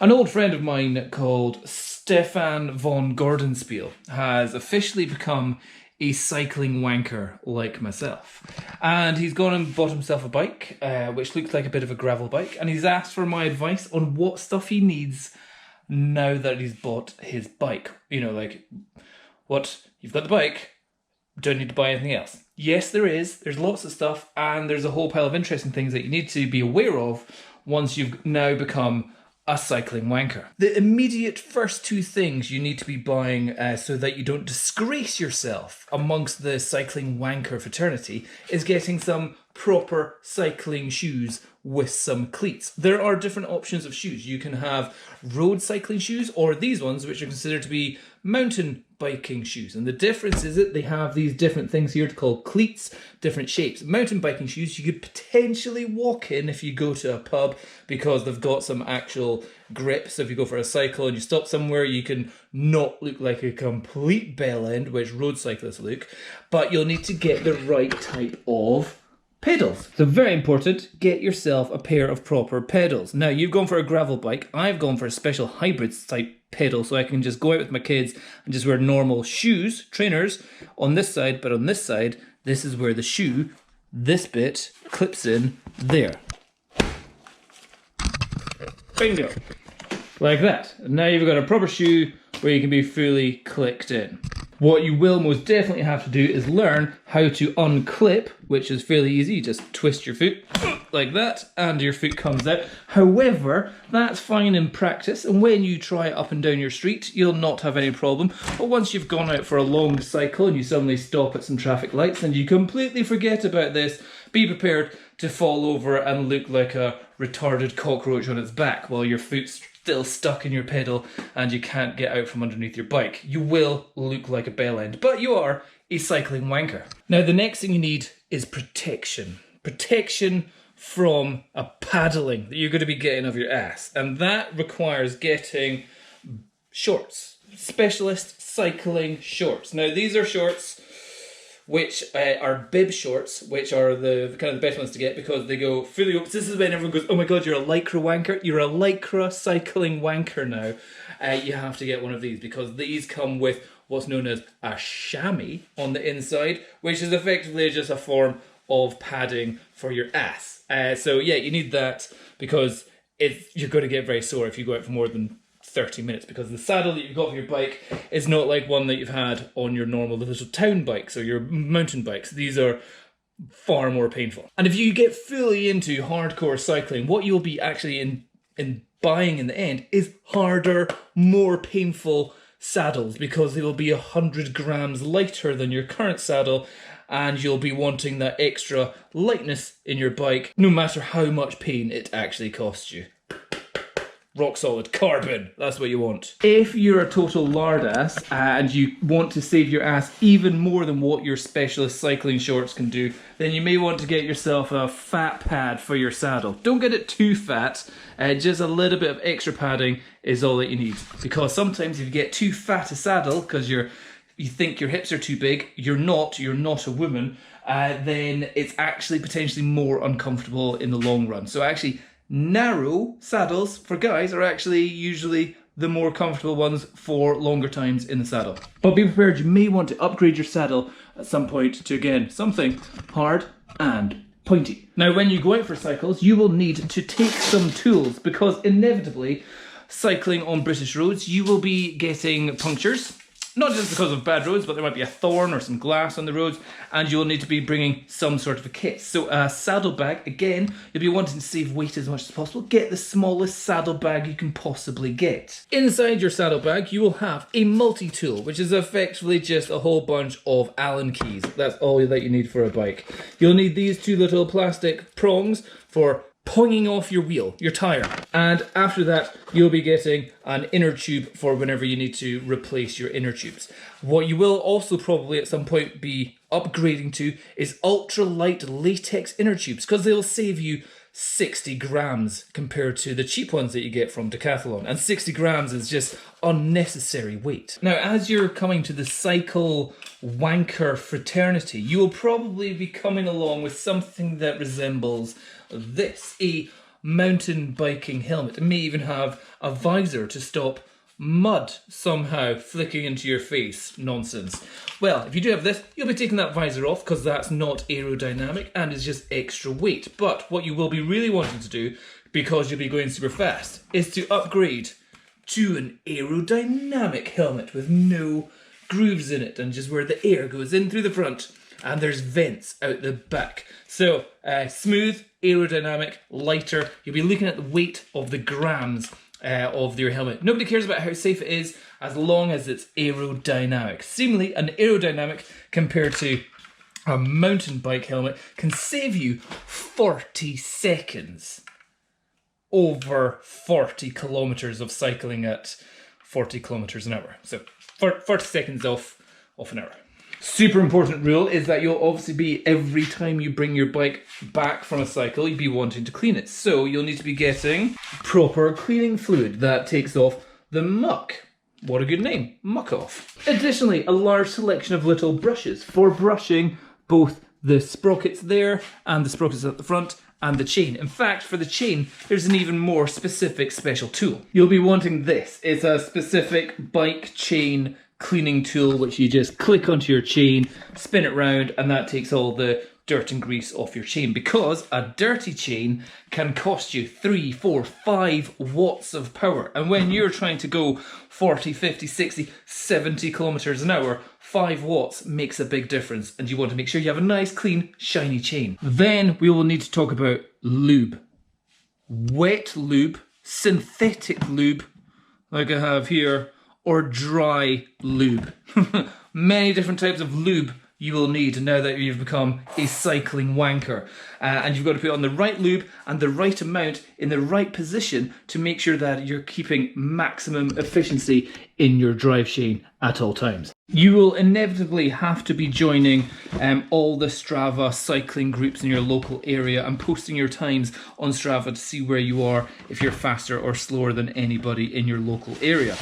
An old friend of mine called Stefan von Gordonspiel has officially become a cycling wanker like myself. And he's gone and bought himself a bike, which looks like a bit of a gravel bike, and he's asked for my advice on what stuff he needs now that he's bought his bike. You know, like, what, you've got the bike, don't need to buy anything else. Yes, there is. There's lots of stuff, and there's a whole pile of interesting things that you need to be aware of once you've now become a cycling wanker. The immediate first two things you need to be buying so that you don't disgrace yourself amongst the cycling wanker fraternity is getting some proper cycling shoes with some cleats. There are different options of shoes. You can have road cycling shoes or these ones which are considered to be mountain biking shoes. And the difference is that they have these different things here called cleats, different shapes. Mountain biking shoes you could potentially walk in if you go to a pub because they've got some actual grip. So if you go for a cycle and you stop somewhere, you can not look like a complete bell end, which road cyclists look, but you'll need to get the right type of pedals. So very important, get yourself a pair of proper pedals. Now you've gone for a gravel bike, I've gone for a special hybrid type pedal so I can just go out with my kids and just wear normal shoes, trainers, on this side, but on this side, this is where the shoe, this bit, clips in there. Bingo. Like that. And now you've got a proper shoe where you can be fully clicked in. What you will most definitely have to do is learn how to unclip, which is fairly easy. You just twist your foot like that and your foot comes out. However, that's fine in practice, and when you try it up and down your street, you'll not have any problem. But once you've gone out for a long cycle and you suddenly stop at some traffic lights and you completely forget about this, be prepared to fall over and look like a retarded cockroach on its back while your foot's still stuck in your pedal and you can't get out from underneath your bike. You will look like a bell end, but you are a cycling wanker. Now the next thing you need is protection. Protection from a paddling that you're going to be getting of your ass, and that requires getting shorts. Specialist cycling shorts. Now these are shorts which are bib shorts, which are the kind of the best ones to get because they go fully open. This is when everyone goes, oh my god, you're a lycra wanker. You're a lycra cycling wanker now. You have to get one of these because these come with what's known as a chamois on the inside, which is effectively just a form of padding for your ass. So yeah, you need that because you're going to get very sore if you go out for more than 30 minutes because the saddle that you've got for your bike is not like one that you've had on your normal little town bikes or your mountain bikes. These are far more painful. And if you get fully into hardcore cycling, what you'll be actually in buying in the end is harder, more painful saddles because they will be 100 grams lighter than your current saddle, and you'll be wanting that extra lightness in your bike no matter how much pain it actually costs you. Rock solid carbon, that's what you want. If you're a total lard ass and you want to save your ass even more than what your specialist cycling shorts can do, then you may want to get yourself a fat pad for your saddle. Don't get it too fat, just a little bit of extra padding is all that you need. Because sometimes if you get too fat a saddle, because you think your hips are too big, you're not a woman, then it's actually potentially more uncomfortable in the long run. So actually, narrow saddles for guys are actually usually the more comfortable ones for longer times in the saddle. But be prepared, you may want to upgrade your saddle at some point to, again, something hard and pointy. Now, when you go out for cycles, you will need to take some tools because inevitably, cycling on British roads, you will be getting punctures. Not just because of bad roads, but there might be a thorn or some glass on the roads, and you'll need to be bringing some sort of a kit. So a saddlebag, again, you'll be wanting to save weight as much as possible. Get the smallest saddlebag you can possibly get. Inside your saddlebag, you will have a multi-tool, which is effectively just a whole bunch of Allen keys. That's all that you need for a bike. You'll need these two little plastic prongs for ponging off your wheel, your tire. And after that, you'll be getting an inner tube for whenever you need to replace your inner tubes. What you will also probably at some point be upgrading to is ultra-light latex inner tubes because they'll save you 60 grams compared to the cheap ones that you get from Decathlon. And 60 grams is just unnecessary weight. Now, as you're coming to the cycle wanker fraternity, you will probably be coming along with something that resembles this, a mountain biking helmet. It may even have a visor to stop mud somehow flicking into your face. Nonsense. Well, if you do have this, you'll be taking that visor off because that's not aerodynamic and is just extra weight. But what you will be really wanting to do, because you'll be going super fast, is to upgrade to an aerodynamic helmet with no grooves in it and just where the air goes in through the front and there's vents out the back. So smooth, aerodynamic, lighter. You'll be looking at the weight of the grams of your helmet. Nobody cares about how safe it is as long as it's aerodynamic. Seemingly, an aerodynamic compared to a mountain bike helmet can save you 40 seconds over 40 kilometers of cycling at 40 kilometers an hour. So 40 seconds off an hour. Super important rule is that you'll obviously be, every time you bring your bike back from a cycle, you'll be wanting to clean it. So you'll need to be getting proper cleaning fluid that takes off the muck. What a good name, Muck Off. Additionally, a large selection of little brushes for brushing both the sprockets there and the sprockets at the front and the chain. In fact, for the chain, there's an even more specific special tool. You'll be wanting this. It's a specific bike chain cleaning tool which you just click onto your chain, spin it round, and that takes all the dirt and grease off your chain, because a dirty chain can cost you 3, 4, 5 watts of power. And when you're trying to go 40, 50, 60, 70 kilometers an hour, 5 watts makes a big difference, and you want to make sure you have a nice, clean, shiny chain. Then we will need to talk about lube. Wet lube, synthetic lube, like I have here, or dry lube. Many different types of lube you will need now that you've become a cycling wanker. And you've got to put on the right lube and the right amount in the right position to make sure that you're keeping maximum efficiency in your drive chain at all times. You will inevitably have to be joining all the Strava cycling groups in your local area and posting your times on Strava to see where you are, if you're faster or slower than anybody in your local area.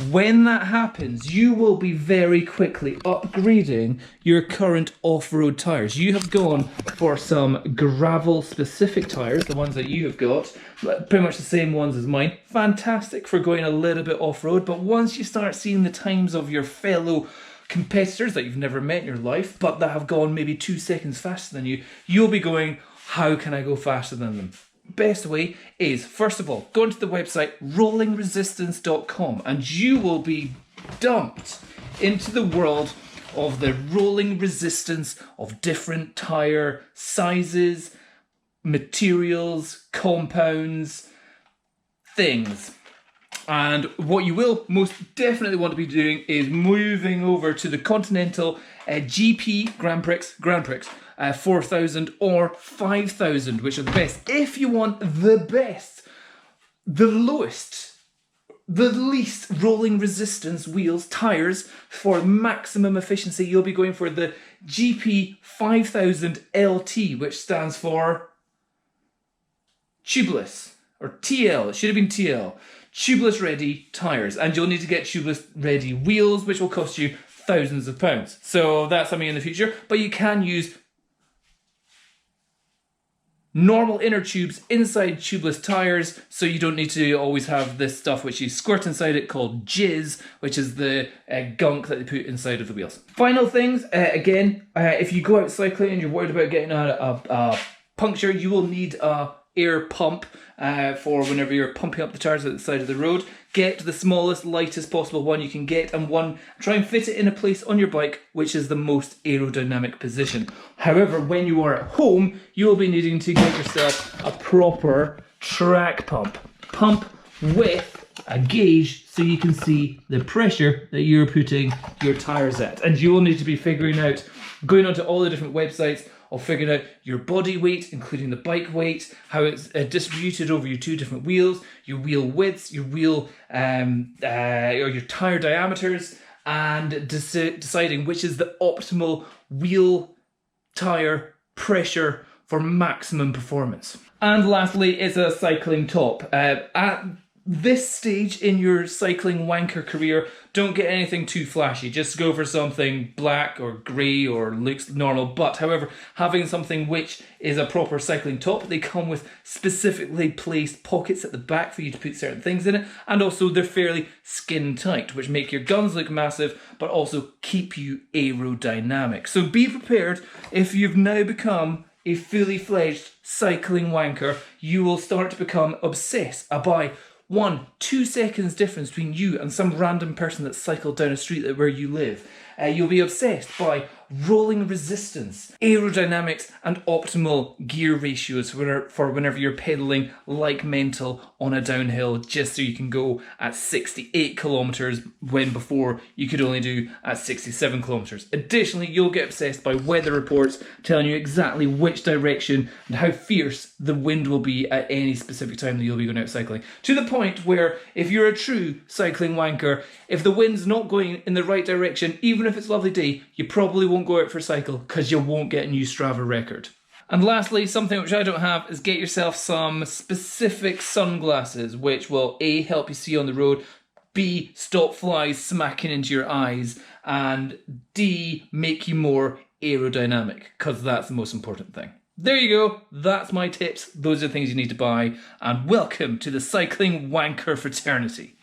When that happens, you will be very quickly upgrading your current off-road tyres. You have gone for some gravel-specific tyres, the ones that you have got, pretty much the same ones as mine. Fantastic for going a little bit off-road, but once you start seeing the times of your fellow competitors that you've never met in your life, but that have gone maybe 2 seconds faster than you, you'll be going, how can I go faster than them? Best way is, first of all, go onto the website rollingresistance.com and you will be dumped into the world of the rolling resistance of different tyre sizes, materials, compounds, things. And what you will most definitely want to be doing is moving over to the Continental GP Grand Prix 4000 or 5000, which are the best. If you want the best, the lowest, the least rolling resistance wheels, tyres for maximum efficiency, you'll be going for the GP 5000 LT, which stands for tubeless, or TL, it should have been TL. Tubeless ready tyres, and you'll need to get tubeless ready wheels, which will cost you thousands of pounds. So that's something in the future, but you can use normal inner tubes inside tubeless tyres, so you don't need to always have this stuff which you squirt inside it called jizz, which is the gunk that they put inside of the wheels. Final things, if you go out cycling and you're worried about getting a puncture, you will need a air pump for whenever you're pumping up the tyres at the side of the road. Get the smallest, lightest possible one you can get, and try and fit it in a place on your bike which is the most aerodynamic position. However, when you are at home, you will be needing to get yourself a proper track pump. Pump with a gauge so you can see the pressure that you're putting your tyres at. And you will need to be figuring out, going onto all the different websites, of figuring out your body weight, including the bike weight, how it's distributed over your 2 different wheels, your wheel widths, your wheel or your tire diameters, and deciding which is the optimal wheel tire pressure for maximum performance. And lastly is a cycling top. At this stage in your cycling wanker career, don't get anything too flashy. Just go for something black or grey or looks normal. But however, having something which is a proper cycling top, they come with specifically placed pockets at the back for you to put certain things in it. And also they're fairly skin tight, which make your guns look massive, but also keep you aerodynamic. So be prepared. If you've now become a fully fledged cycling wanker, you will start to become obsessed by 1-2 seconds difference between you and some random person that cycled down a street where you live. You'll be obsessed by rolling resistance, aerodynamics, and optimal gear ratios for whenever you're pedaling like mental on a downhill, just so you can go at 68 kilometers when before you could only do at 67 kilometers. Additionally, you'll get obsessed by weather reports telling you exactly which direction and how fierce the wind will be at any specific time that you'll be going out cycling. To the point where if you're a true cycling wanker, if the wind's not going in the right direction, even if it's a lovely day, you probably won't go out for a cycle because you won't get a new Strava record. And lastly, something which I don't have is get yourself some specific sunglasses which will A, help you see on the road, B, stop flies smacking into your eyes, and D, make you more aerodynamic, because that's the most important thing. There you go, that's my tips, those are the things you need to buy, and welcome to the cycling wanker fraternity.